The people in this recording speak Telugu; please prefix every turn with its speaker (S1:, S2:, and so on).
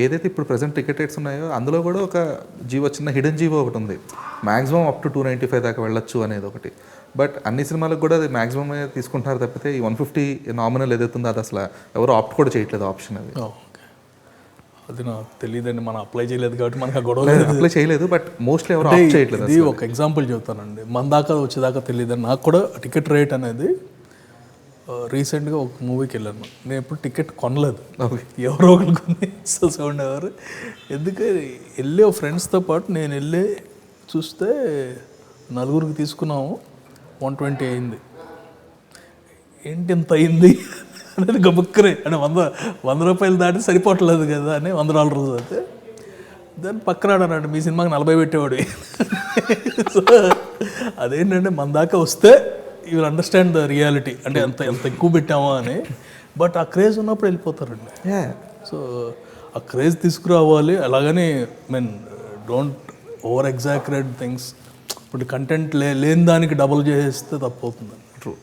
S1: ఏదైతే ఇప్పుడు ప్రెసెంట్ టికెట్ రేట్స్ ఉన్నాయో అందులో కూడా ఒక జీవో, చిన్న హిడెన్ జీవో ఒకటి ఉంది, మ్యాక్సిమం అప్ టు 295 దాకా వెళ్ళొచ్చు అనేది ఒకటి. బట్ అన్ని సినిమాలకు కూడా అది మ్యాక్సిమం తీసుకుంటున్నారు తప్పితే ఈ 150 నామినల్ ఏదైతుందో అది అసలు ఎవరు ఆప్ట్ కూడా చేయట్లేదు ఆప్షన్ అది.
S2: అది నాకు తెలియదండి, మనం అప్లై చేయలేదు కాబట్టి మనకు ఆ గొడవ
S1: అప్లై చేయలేదు, బట్ మోస్ట్లీ ఎవరు ఆప్ట్ చేయట్లేదు.
S2: ఇది ఒక ఎగ్జాంపుల్ చెప్తానండి, మన దాకా వచ్చేదాకా తెలియదండి నాకు కూడా. టికెట్ రేట్ అనేది రీసెంట్గా ఒక మూవీకి వెళ్ళాను, నేను ఎప్పుడు టికెట్ కొనలేదు, ఎవరో ఒకరు కొని ఉండేవారు. ఎందుకు వెళ్ళే ఫ్రెండ్స్తో పాటు నేను వెళ్ళి చూస్తే నలుగురికి తీసుకున్నాము, 120 అయింది. ఏంటి ఇంత అయింది అనేది గబుక్కరే, అంటే 100 రూపాయలు దాటి సరిపోవట్లేదు కదా అని $100 అయితే దాన్ని పక్కనాడన్నాడు, మీ సినిమాకి 40 పెట్టేవాడు. సో అదేంటంటే మన దాకా వస్తే you will understand the reality, అంటే ఎంత ఎక్కువ పెట్టామా అని. బట్ ఆ క్రేజ్ ఉన్నప్పుడు వెళ్ళిపోతారండి. సో ఆ క్రేజ్ తీసుకురావాలి, అలాగని డోంట్ ఓవర్ ఎగ్జాక్రేట్ థింగ్స్. ఇప్పుడు కంటెంట్ లేని దానికి డబుల్ చేసేస్తే తప్పు అవుతుంది.
S1: ట్రూ.